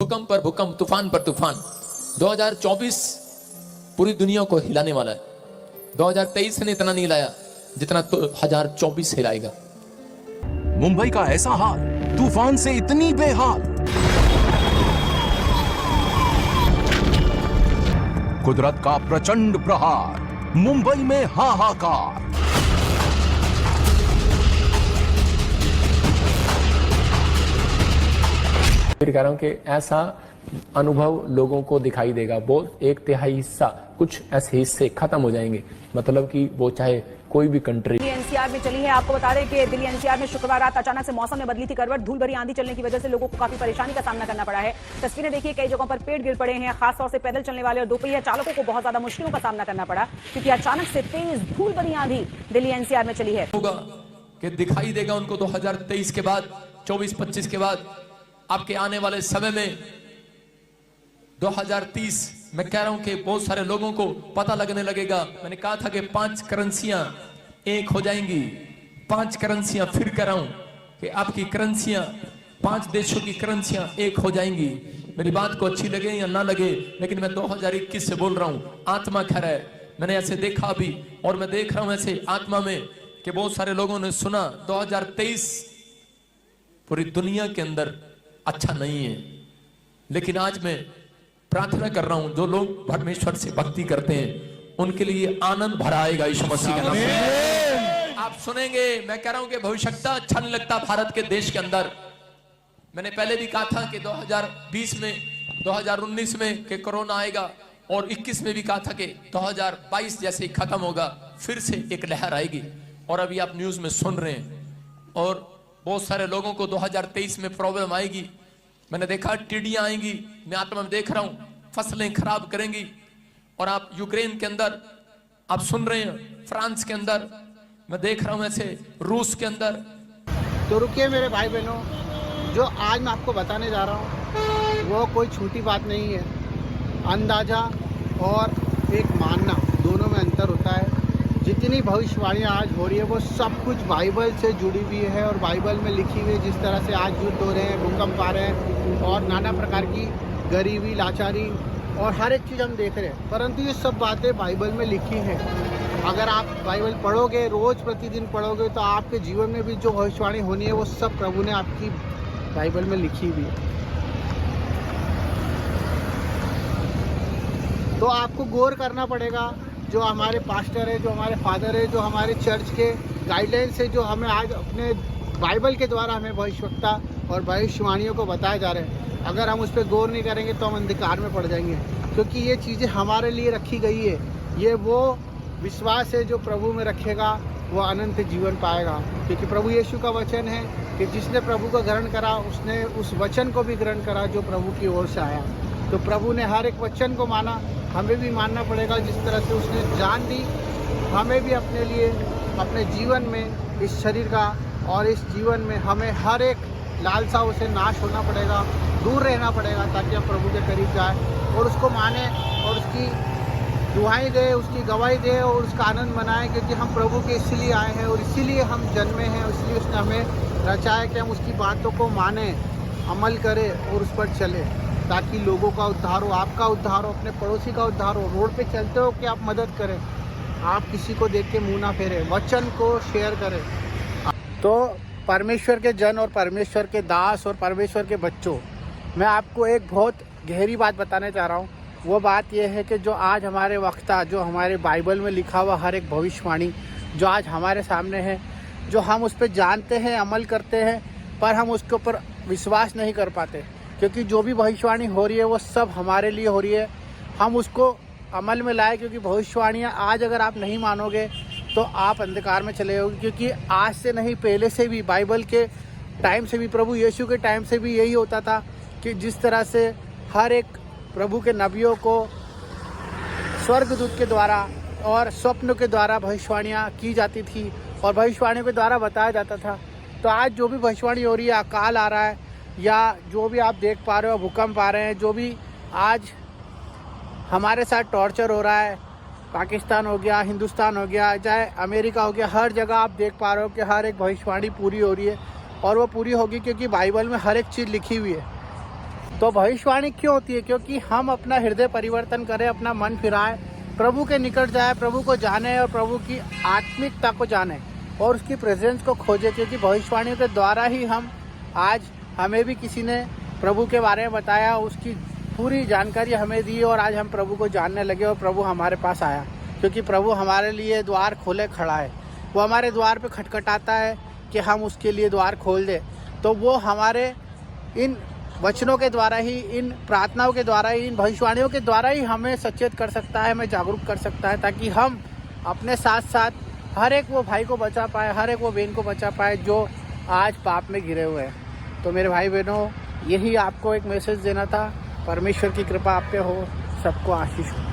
भूकंप पर भूकंप, तूफान पर तूफान। 2024 पूरी दुनिया को हिलाने वाला है। 2023 ने इतना नहीं हिलाया जितना 2024 हिलाएगा। मुंबई का ऐसा हाल, तूफान से इतनी बेहाल, कुदरत का प्रचंड प्रहार, मुंबई में हाहाकार। फिर कह रहा हूं कि ऐसा अनुभव लोगों को दिखाई देगा। वो 1/3 हिस्सा, कुछ ऐसे हिस्से खत्म हो जाएंगे। मतलब कि वो चाहे कोई भी कंट्री। दिल्ली एनसीआर में चली है। आपको बता दें कि दिल्ली एनसीआर में शुक्रवार रात अचानक से मौसम में बदली थी करवट। धूल भरी आंधी चलने की वजह से लोगों को काफी परेशानी का सामना करना पड़ा है। तस्वीरें देखिए, कई जगहों पर पेड़ गिर पड़े हैं। खासतौर से पैदल चलने वाले और दोपहिया चालकों को बहुत ज्यादा मुश्किलों का सामना करना पड़ा, क्योंकि अचानक से तेज धूल भरी आंधी दिल्ली एनसीआर में चली है। होगा कि दिखाई देगा उनको 2023 के बाद, 24-25 के बाद, आपके आने वाले समय में 2030 मैं कह रहा हूं कि बहुत सारे लोगों को पता लगने लगेगा। मैंने कहा था कि 5 करेंसियां एक हो जाएंगी। 5 करेंसियां, फिर कह रहा हूं कि आपकी करेंसियां, 5 देशों की करेंसियां एक हो जाएंगी। मेरी बात को अच्छी लगे या ना लगे, लेकिन मैं 2021 से बोल रहा हूं। आत्मा खैर है, मैंने ऐसे देखा अभी, और मैं देख रहा हूं ऐसे आत्मा में कि बहुत सारे लोगों ने सुना 2023 पूरी दुनिया के अंदर अच्छा नहीं है। लेकिन आज मैं प्रार्थना कर रहा हूं, जो लोग परमेश्वर से भक्ति करते हैं उनके लिए आनंद भरा आएगा यीशु मसीह के नाम से। आप सुनेंगे, मैं कह रहा हूं कि भविष्यता अच्छा नहीं लगता भारत के देश के अंदर। मैंने पहले भी कहा था कि 2020 में, 2019 में कि कोरोना आएगा, और 21 में भी कहा था कि 2022 जैसे ही खत्म होगा फिर से एक लहर आएगी। और अभी आप न्यूज में सुन रहे हैं, और बहुत सारे लोगों को 2023 में प्रॉब्लम आएगी। मैंने देखा टिड्डियां आएंगी, मैं आत्मा में देख रहा हूं, फसलें खराब करेंगी। और आप यूक्रेन के अंदर आप सुन रहे हैं, फ्रांस के अंदर मैं देख रहा हूं, ऐसे रूस के अंदर। तो रुकिए मेरे भाई बहनों, जो आज मैं आपको बताने जा रहा हूं वो कोई छोटी बात नहीं है। अंदाजा और एक मानना, दोनों में अंतर होता है। जितनी भविष्यवाणियाँ आज हो रही है वो सब कुछ बाइबल से जुड़ी हुई है, और बाइबल में लिखी हुई है। जिस तरह से आज युद्ध हो रहे हैं, भूकंप आ रहे हैं, और नाना प्रकार की गरीबी, लाचारी और हर एक चीज़ हम देख रहे हैं, परंतु ये सब बातें बाइबल में लिखी हैं। अगर आप बाइबल पढ़ोगे, रोज़ प्रतिदिन पढ़ोगे, तो आपके जीवन में भी जो भविष्यवाणी होनी है वो सब प्रभु ने आपकी बाइबल में लिखी हुई है। तो आपको गौर करना पड़ेगा। जो हमारे पास्टर है, जो हमारे फादर है, जो हमारे चर्च के गाइडलाइंस है, जो हमें आज अपने बाइबल के द्वारा हमें भविष्यवक्ता और भविष्यवाणियों को बताए जा रहे हैं, अगर हम उस पर गौर नहीं करेंगे तो हम अंधकार में पड़ जाएंगे। क्योंकि ये चीज़ें हमारे लिए रखी गई है। ये वो विश्वास है जो प्रभु में रखेगा वो अनंत जीवन पाएगा। क्योंकि प्रभु यीशु का वचन है कि जिसने प्रभु को ग्रहण करा उसने उस वचन को भी ग्रहण करा जो प्रभु की ओर से आया। तो प्रभु ने हर एक वचन को माना, हमें भी मानना पड़ेगा। जिस तरह से उसने जान दी, हमें भी अपने लिए, अपने जीवन में, इस शरीर का और इस जीवन में हमें हर एक लालसाओं से नाश होना पड़ेगा, दूर रहना पड़ेगा, ताकि हम प्रभु के करीब जाएं और उसको माने और उसकी दुहाई दें, उसकी गवाही दें और उसका आनंद मनाएं। क्योंकि हम प्रभु के इसीलिए आए हैं और इसीलिए हम जन्मे हैं, इसलिए उसने हमें रचा है कि हम उसकी बातों को माने, अमल करें और उस पर चले, ताकि लोगों का उद्धार हो, आपका उद्धार हो, अपने पड़ोसी का उद्धार हो। रोड पे चलते हो कि आप मदद करें, आप किसी को देख के मुँह ना फेरें, वचन को शेयर करें। तो परमेश्वर के जन और परमेश्वर के दास और परमेश्वर के बच्चों, मैं आपको एक बहुत गहरी बात बताने चाह रहा हूँ। वो बात यह है कि जो आज हमारे वक्ता, जो हमारे बाइबल में लिखा हुआ हर एक भविष्यवाणी जो आज हमारे सामने है, जो हम उस पर जानते हैं, अमल करते हैं, पर हम उसके ऊपर विश्वास नहीं कर पाते। क्योंकि जो भी भविष्यवाणी हो रही है वो सब हमारे लिए हो रही है। हम उसको अमल में लाए, क्योंकि भविष्यवाणियाँ आज अगर आप नहीं मानोगे तो आप अंधकार में चले जाओगे। क्योंकि आज से नहीं, पहले से भी, बाइबल के टाइम से भी, प्रभु यीशु के टाइम से भी यही होता था कि जिस तरह से हर एक प्रभु के नबियों को स्वर्गदूत के द्वारा और स्वप्न के द्वारा भविष्यवाणियाँ की जाती थी और भविष्यवाणियों के द्वारा बताया जाता था। तो आज जो भी भविष्यवाणी हो रही है, अकाल आ रहा है, या जो भी आप देख पा रहे हो, भूकंप आ रहे हैं, जो भी आज हमारे साथ टॉर्चर हो रहा है, पाकिस्तान हो गया, हिंदुस्तान हो गया, चाहे अमेरिका हो गया, हर जगह आप देख पा रहे हो कि हर एक भविष्यवाणी पूरी हो रही है। और वो पूरी होगी क्योंकि बाइबल में हर एक चीज़ लिखी हुई है। तो भविष्यवाणी क्यों होती है? क्योंकि हम अपना हृदय परिवर्तन करें, अपना मन फिराए, प्रभु के निकट जाए, प्रभु को जाने और प्रभु की आत्मिकता को जाने और उसकी प्रेजेंस को खोजे। क्योंकि भविष्यवाणियों के द्वारा ही हम आज, हमें भी किसी ने प्रभु के बारे में बताया, उसकी पूरी जानकारी हमें दी और आज हम प्रभु को जानने लगे और प्रभु हमारे पास आया। क्योंकि प्रभु हमारे लिए द्वार खोले खड़ा है, वो हमारे द्वार पे खटखटाता है कि हम उसके लिए द्वार खोल दें। तो वो हमारे इन वचनों के द्वारा ही, इन प्रार्थनाओं के द्वारा ही, इन भविष्यवाणियों के द्वारा ही हमें सचेत कर सकता है, हमें जागरूक कर सकता है, ताकि हम अपने साथ साथ हर एक वो भाई को बचा पाए, हर एक वो बहन को बचा पाए जो आज पाप में घिरे हुए हैं। तो मेरे भाई बहनों, यही आपको एक मैसेज देना था। परमेश्वर की कृपा आप पे हो, सबको आशीष हो।